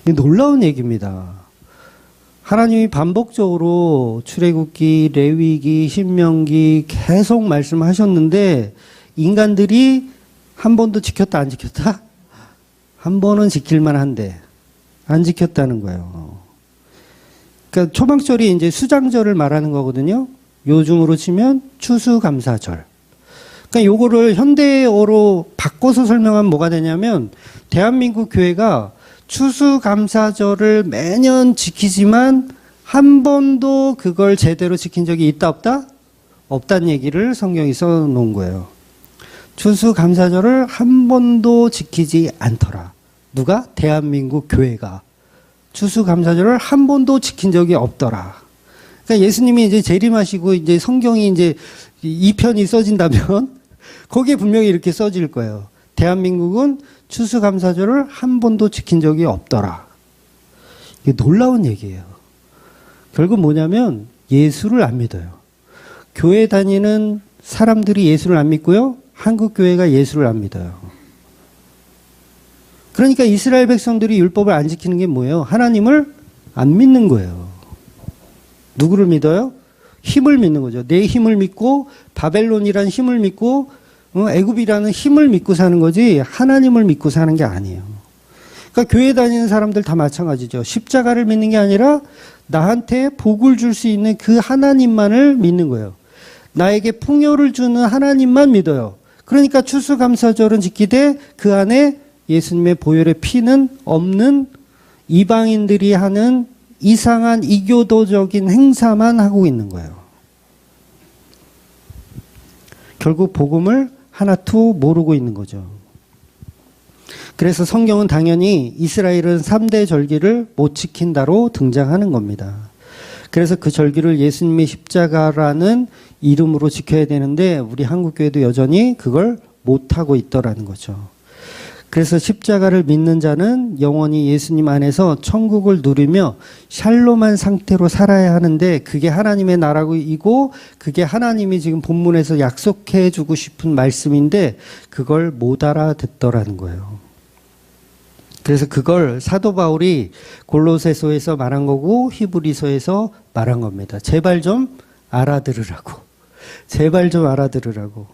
놀라운 얘기입니다. 하나님이 반복적으로 출애굽기, 레위기, 신명기 계속 말씀하셨는데 인간들이 한 번도 지켰다 안 지켰다? 한 번은 지킬 만한데 안 지켰다는 거예요. 그러니까 초막절이 이제 수장절을 말하는 거거든요. 요즘으로 치면 추수감사절. 그러니까 요거를 현대어로 바꿔서 설명하면 뭐가 되냐면 대한민국 교회가 추수감사절을 매년 지키지만 한 번도 그걸 제대로 지킨 적이 있다 없다? 없다는 얘기를 성경이 써놓은 거예요. 추수감사절을 한 번도 지키지 않더라. 누가? 대한민국 교회가. 추수감사절을 한 번도 지킨 적이 없더라. 그러니까 예수님이 이제 재림하시고 이제 성경이 이제 2편이 써진다면 거기에 분명히 이렇게 써질 거예요. 대한민국은 추수감사절을 한 번도 지킨 적이 없더라. 이게 놀라운 얘기예요. 결국 뭐냐면 예수를 안 믿어요. 교회 다니는 사람들이 예수를 안 믿고요. 한국 교회가 예수를 안 믿어요. 그러니까 이스라엘 백성들이 율법을 안 지키는 게 뭐예요? 하나님을 안 믿는 거예요. 누구를 믿어요? 힘을 믿는 거죠. 내 힘을 믿고 바벨론이라는 힘을 믿고 애굽이라는 힘을 믿고 사는 거지 하나님을 믿고 사는 게 아니에요. 그러니까 교회 다니는 사람들 다 마찬가지죠. 십자가를 믿는 게 아니라 나한테 복을 줄 수 있는 그 하나님만을 믿는 거예요. 나에게 풍요를 주는 하나님만 믿어요. 그러니까 추수감사절은 지키되 그 안에 예수님의 보혈의 피는 없는 이방인들이 하는 이상한 이교도적인 행사만 하고 있는 거예요. 결국 복음을 하나도 모르고 있는 거죠. 그래서 성경은 당연히 이스라엘은 3대 절기를 못 지킨다로 등장하는 겁니다. 그래서 그 절기를 예수님의 십자가라는 이름으로 지켜야 되는데 우리 한국교회도 여전히 그걸 못하고 있더라는 거죠. 그래서 십자가를 믿는 자는 영원히 예수님 안에서 천국을 누리며 샬롬한 상태로 살아야 하는데 그게 하나님의 나라이고 그게 하나님이 지금 본문에서 약속해 주고 싶은 말씀인데 그걸 못 알아듣더라는 거예요. 그래서 그걸 사도 바울이 골로새서에서 말한 거고 히브리서에서 말한 겁니다. 제발 좀 알아들으라고. 제발 좀 알아들으라고.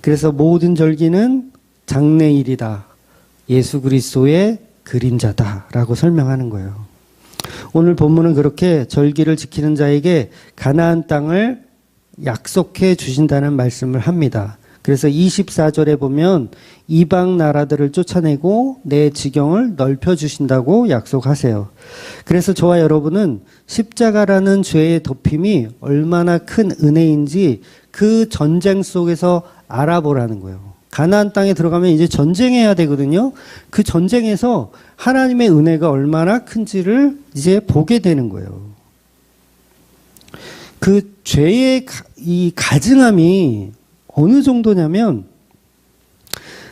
그래서 모든 절기는 장래일이다. 예수 그리스도의 그림자다라고 설명하는 거예요. 오늘 본문은 그렇게 절기를 지키는 자에게 가나안 땅을 약속해 주신다는 말씀을 합니다. 그래서 24절에 보면 이방 나라들을 쫓아내고 내 지경을 넓혀주신다고 약속하세요. 그래서 저와 여러분은 십자가라는 죄의 덮임이 얼마나 큰 은혜인지 그 전쟁 속에서 알아보라는 거예요. 가나안 땅에 들어가면 이제 전쟁해야 되거든요. 그 전쟁에서 하나님의 은혜가 얼마나 큰지를 이제 보게 되는 거예요. 그 죄의 이 가증함이 어느 정도냐면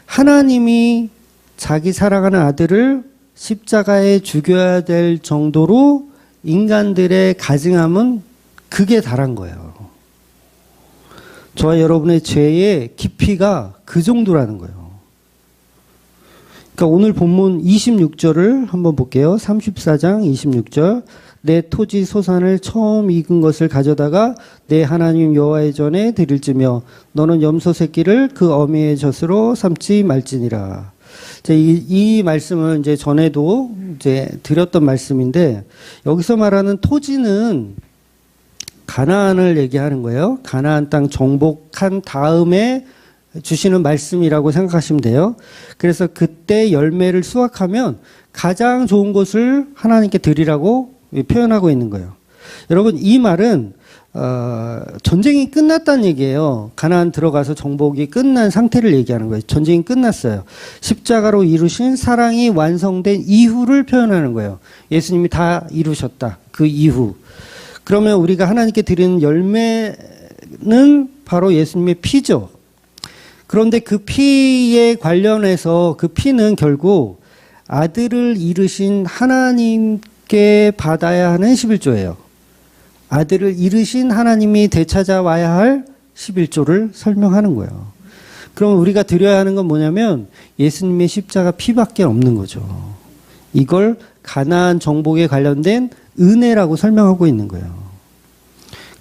하나님이 자기 사랑하는 아들을 십자가에 죽여야 될 정도로 인간들의 가증함은 극에 달한 거예요. 저와 여러분의 죄의 깊이가 그 정도라는 거예요. 그러니까 오늘 본문 26절을 한번 볼게요. 34장 26절. 내 토지 소산을 처음 익은 것을 가져다가 내 하나님 여호와의 전에 드릴지며 너는 염소 새끼를 그 어미의 젖으로 삼지 말지니라. 이 말씀을 이제 전에도 이제 드렸던 말씀인데 여기서 말하는 토지는 가나안을 얘기하는 거예요. 가나안 땅 정복한 다음에 주시는 말씀이라고 생각하시면 돼요. 그래서 그때 열매를 수확하면 가장 좋은 것을 하나님께 드리라고 표현하고 있는 거예요. 여러분 이 말은 전쟁이 끝났다는 얘기예요. 가나안 들어가서 정복이 끝난 상태를 얘기하는 거예요. 전쟁이 끝났어요. 십자가로 이루신 사랑이 완성된 이후를 표현하는 거예요. 예수님이 다 이루셨다. 그 이후. 그러면 우리가 하나님께 드리는 열매는 바로 예수님의 피죠. 그런데 그 피에 관련해서 그 피는 결국 아들을 이루신 하나님께 받아야 하는 11조예요. 아들을 이루신 하나님이 되찾아와야 할 11조를 설명하는 거예요. 그럼 우리가 드려야 하는 건 뭐냐면 예수님의 십자가 피밖에 없는 거죠. 이걸 가나안 정복에 관련된 은혜라고 설명하고 있는 거예요.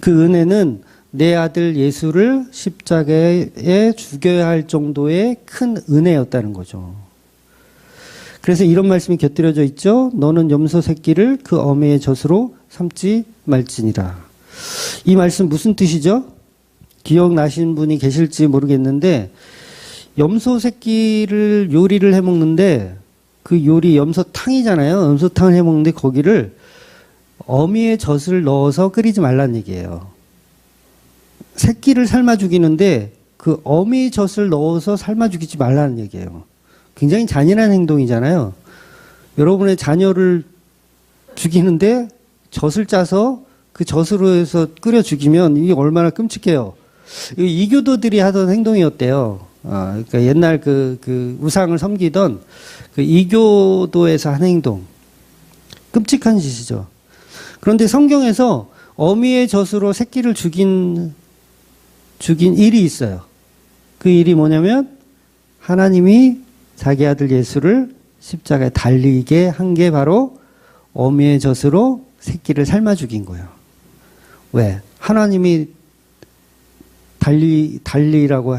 그 은혜는 내 아들 예수를 십자가에 죽여야 할 정도의 큰 은혜였다는 거죠. 그래서 이런 말씀이 곁들여져 있죠. 너는 염소 새끼를 그 어미의 젖으로 삼지 말지니라. 이 말씀 무슨 뜻이죠? 기억나시는 분이 계실지 모르겠는데 염소 새끼를 요리를 해 먹는데 그 요리 염소탕이잖아요. 염소탕을 해 먹는데 거기를 어미의 젖을 넣어서 끓이지 말라는 얘기예요. 새끼를 삶아 죽이는데 그 어미 젖을 넣어서 삶아 죽이지 말라는 얘기예요. 굉장히 잔인한 행동이잖아요. 여러분의 자녀를 죽이는데 젖을 짜서 그 젖으로 해서 끓여 죽이면 이게 얼마나 끔찍해요. 이교도들이 하던 행동이었대요. 그러니까 옛날 그 우상을 섬기던 그 이교도에서 한 행동. 끔찍한 짓이죠. 그런데 성경에서 어미의 젖으로 새끼를 죽인 일이 있어요. 그 일이 뭐냐면 하나님이 자기 아들 예수를 십자가에 달리게 한 게 바로 어미의 젖으로 새끼를 삶아 죽인 거예요. 왜? 하나님이 달리라고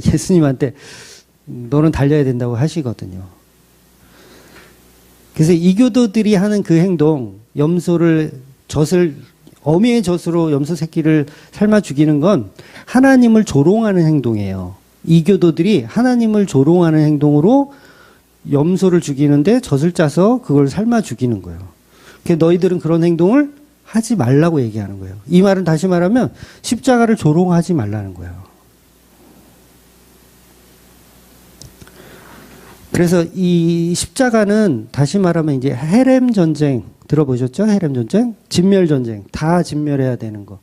예수님한테 너는 달려야 된다고 하시거든요. 그래서 이교도들이 하는 그 행동, 어미의 젖으로 염소 새끼를 삶아 죽이는 건 하나님을 조롱하는 행동이에요. 이교도들이 하나님을 조롱하는 행동으로 염소를 죽이는데 젖을 짜서 그걸 삶아 죽이는 거예요. 그래서 너희들은 그런 행동을 하지 말라고 얘기하는 거예요. 이 말은 다시 말하면 십자가를 조롱하지 말라는 거예요. 그래서 이 십자가는 다시 말하면 이제 헤렘 전쟁 들어보셨죠? 헤렘 전쟁, 진멸 전쟁, 다 진멸해야 되는 거.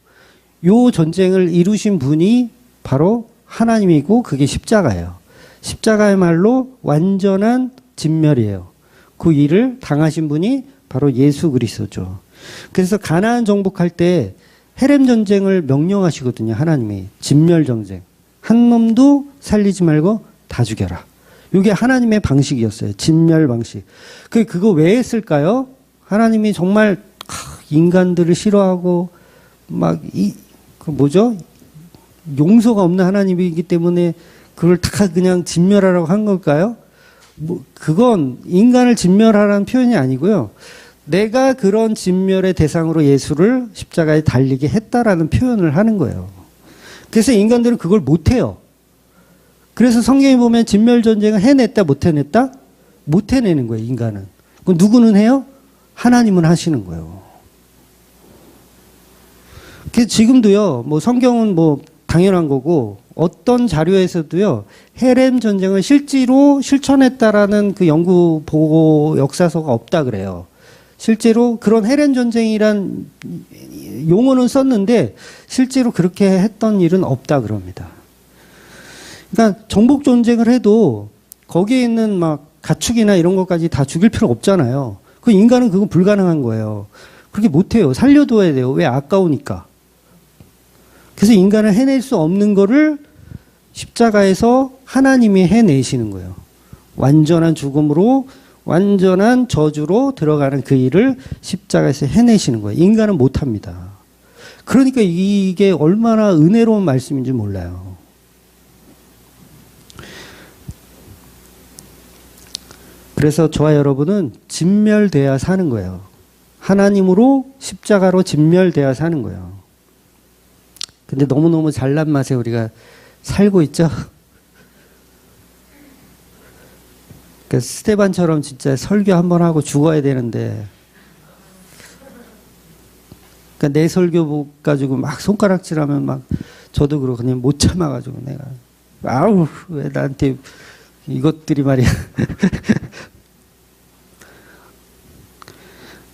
요 전쟁을 이루신 분이 바로 하나님이고 그게 십자가예요. 십자가야말로 완전한 진멸이에요. 그 일을 당하신 분이 바로 예수 그리스도죠. 그래서 가나안 정복할 때 헤렘 전쟁을 명령하시거든요. 하나님이 진멸 전쟁. 한 놈도 살리지 말고 다 죽여라. 이게 하나님의 방식이었어요. 진멸 방식. 그거 왜 했을까요? 하나님이 정말 인간들을 싫어하고 용서가 없는 하나님이기 때문에 그걸 다 그냥 진멸하라고 한 걸까요? 그건 인간을 진멸하라는 표현이 아니고요. 내가 그런 진멸의 대상으로 예수를 십자가에 달리게 했다라는 표현을 하는 거예요. 그래서 인간들은 그걸 못해요. 그래서 성경에 보면 진멸 전쟁을 해냈다, 못 해냈다? 못 해내는 거예요, 인간은. 그럼 누구는 해요? 하나님은 하시는 거예요. 그래서 지금도요, 성경은 당연한 거고, 어떤 자료에서도요, 헤렘 전쟁을 실제로 실천했다라는 그 연구 보고 역사서가 없다 그래요. 실제로 그런 헤렘 전쟁이란 용어는 썼는데, 실제로 그렇게 했던 일은 없다 그럽니다. 그러니까 정복 전쟁을 해도 거기에 있는 가축이나 이런 것까지 다 죽일 필요 없잖아요. 그 인간은 그건 불가능한 거예요. 그렇게 못해요. 살려둬야 돼요. 왜? 아까우니까. 그래서 인간을 해낼 수 없는 거를 십자가에서 하나님이 해내시는 거예요. 완전한 죽음으로 완전한 저주로 들어가는 그 일을 십자가에서 해내시는 거예요. 인간은 못합니다. 그러니까 이게 얼마나 은혜로운 말씀인지 몰라요. 그래서 저와 여러분은 진멸되어야 사는 거예요. 하나님으로 십자가로 진멸되어야 사는 거예요. 근데 너무너무 잘난 맛에 우리가 살고 있죠. 그러니까 스테반처럼 진짜 설교 한번 하고 죽어야 되는데, 그러니까 내 설교 가지고 손가락질하면 저도 그러고 그냥 못 참아가지고 내가 왜 나한테 이것들이 말이야.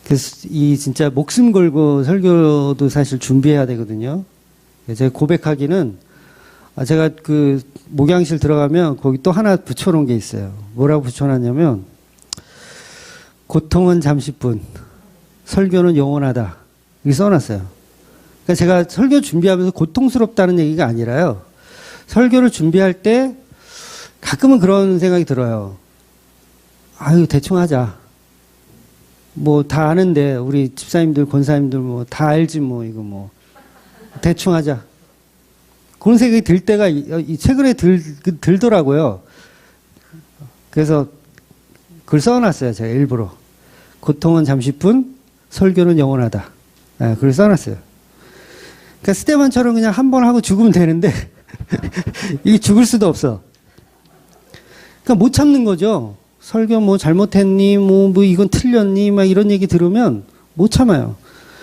그래서 이 진짜 목숨 걸고 설교도 사실 준비해야 되거든요. 제가 고백하기는 제가 그 목양실 들어가면 거기 또 하나 붙여놓은 게 있어요. 뭐라고 붙여놨냐면 고통은 잠시뿐, 설교는 영원하다. 이렇게 써놨어요. 그러니까 제가 설교 준비하면서 고통스럽다는 얘기가 아니라요. 설교를 준비할 때 가끔은 그런 생각이 들어요. 아유, 대충 하자. 다 아는데, 우리 집사님들, 권사님들 다 알지 이거 대충 하자. 그런 생각이 들 때가 최근에 들더라고요. 그래서 글 써놨어요. 제가 일부러. 고통은 잠시뿐, 설교는 영원하다. 글 써놨어요. 그러니까 스테반처럼 그냥 한 번 하고 죽으면 되는데, 이게 죽을 수도 없어. 그러니까 못 참는 거죠. 설교 잘못했니, 이건 틀렸니, 이런 얘기 들으면 못 참아요.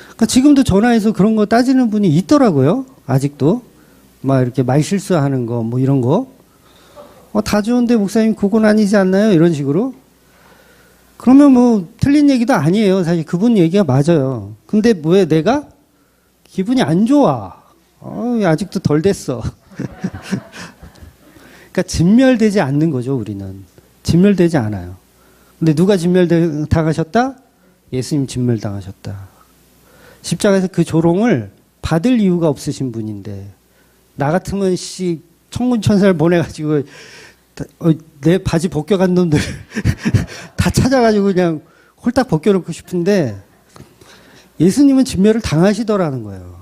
그러니까 지금도 전화해서 그런 거 따지는 분이 있더라고요. 아직도. 이렇게 말 실수하는 거, 이런 거. 다 좋은데 목사님 그건 아니지 않나요? 이런 식으로. 그러면 틀린 얘기도 아니에요. 사실 그분 얘기가 맞아요. 근데 왜 내가 기분이 안 좋아? 아직도 덜 됐어. 그러니까 진멸되지 않는 거죠, 우리는. 진멸되지 않아요. 근데 누가 진멸당하셨다? 예수님 진멸당하셨다. 십자가에서 그 조롱을 받을 이유가 없으신 분인데, 나 같으면 천군천사를 보내가지고 내 바지 벗겨간 놈들 다 찾아가지고 그냥 홀딱 벗겨놓고 싶은데 예수님은 진멸을 당하시더라는 거예요.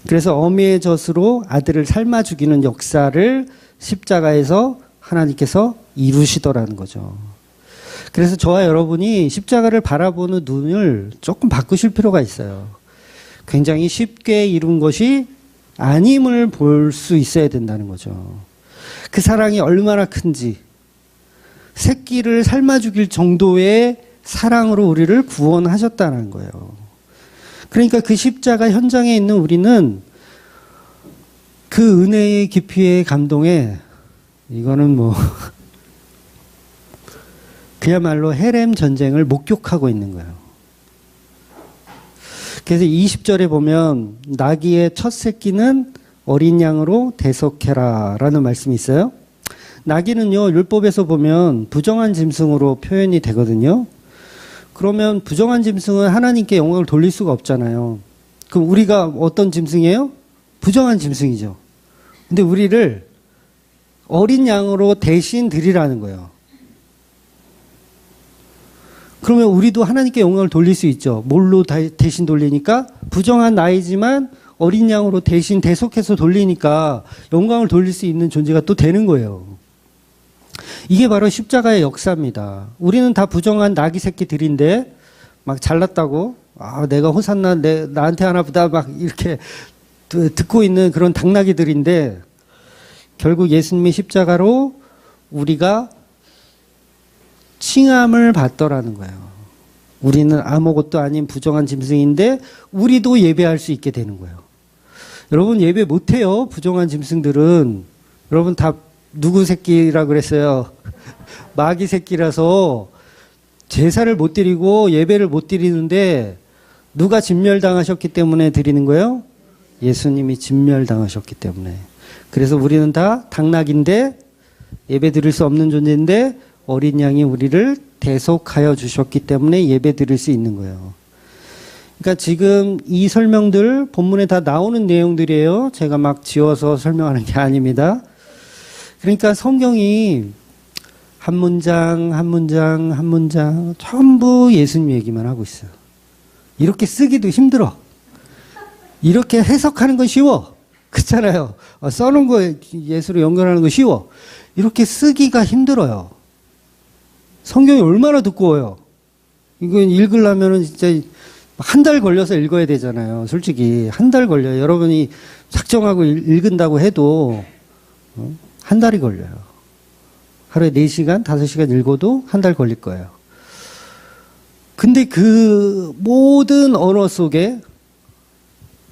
그래서 어미의 젖으로 아들을 삶아 죽이는 역사를 십자가에서 하나님께서 이루시더라는 거죠. 그래서 저와 여러분이 십자가를 바라보는 눈을 조금 바꾸실 필요가 있어요. 굉장히 쉽게 이룬 것이 아님을 볼 수 있어야 된다는 거죠. 그 사랑이 얼마나 큰지, 새끼를 삶아 죽일 정도의 사랑으로 우리를 구원하셨다는 거예요. 그러니까 그 십자가 현장에 있는 우리는 그 은혜의 깊이의 감동에 이거는 뭐 그야말로 헤렘 전쟁을 목격하고 있는 거예요. 그래서 20절에 보면 나귀의 첫 새끼는 어린 양으로 대속해라 라는 말씀이 있어요. 나귀는요, 율법에서 보면 부정한 짐승으로 표현이 되거든요. 그러면 부정한 짐승은 하나님께 영광을 돌릴 수가 없잖아요. 그럼 우리가 어떤 짐승이에요? 부정한 짐승이죠. 근데 우리를 어린 양으로 대신 드리라는 거예요. 그러면 우리도 하나님께 영광을 돌릴 수 있죠. 뭘로 대신 돌리니까? 부정한 나이지만 어린 양으로 대신 대속해서 돌리니까 영광을 돌릴 수 있는 존재가 또 되는 거예요. 이게 바로 십자가의 역사입니다. 우리는 다 부정한 나귀 새끼들인데 막 잘났다고 내가 호산나 나한테 하나 보다 막 이렇게 듣고 있는 그런 당나귀들인데 결국 예수님의 십자가로 우리가 칭함을 받더라는 거예요. 우리는 아무것도 아닌 부정한 짐승인데 우리도 예배할 수 있게 되는 거예요. 여러분 예배 못해요. 부정한 짐승들은. 여러분 다 누구 새끼라 그랬어요? 마귀 새끼라서 제사를 못 드리고 예배를 못 드리는데 누가 진멸당하셨기 때문에 드리는 거예요? 예수님이 진멸당하셨기 때문에. 그래서 우리는 다 당나귀인데 예배 드릴 수 없는 존재인데 어린 양이 우리를 대속하여 주셨기 때문에 예배 드릴 수 있는 거예요. 그러니까 지금 이 설명들 본문에 다 나오는 내용들이에요. 제가 막 지어서 설명하는 게 아닙니다. 그러니까 성경이 한 문장 한 문장 한 문장 전부 예수님 얘기만 하고 있어요. 이렇게 쓰기도 힘들어. 이렇게 해석하는 건 쉬워. 그렇잖아요. 써놓은 거 예수로 연결하는 거 쉬워. 이렇게 쓰기가 힘들어요. 성경이 얼마나 두꺼워요. 이건 읽으려면은 진짜 한 달 걸려서 읽어야 되잖아요. 솔직히 한 달 걸려요. 여러분이 작정하고 읽은다고 해도 한 달이 걸려요. 하루에 4시간, 5시간 읽어도 한 달 걸릴 거예요. 근데 그 모든 언어 속에,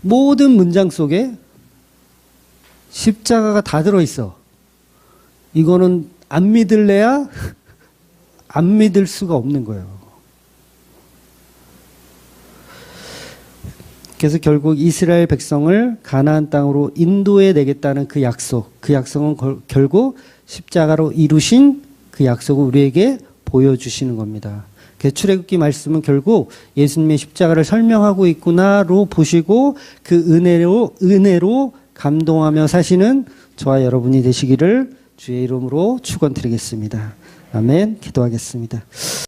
모든 문장 속에 십자가가 다 들어있어. 이거는 안 믿을래야 안 믿을 수가 없는 거예요. 그래서 결국 이스라엘 백성을 가나안 땅으로 인도해 내겠다는 그 약속은 결국 십자가로 이루신 그 약속을 우리에게 보여주시는 겁니다. 그래서 출애굽기 말씀은 결국 예수님의 십자가를 설명하고 있구나로 보시고 그 은혜로 감동하며 사시는 저와 여러분이 되시기를 주의 이름으로 축원드리겠습니다. 아멘. 기도하겠습니다.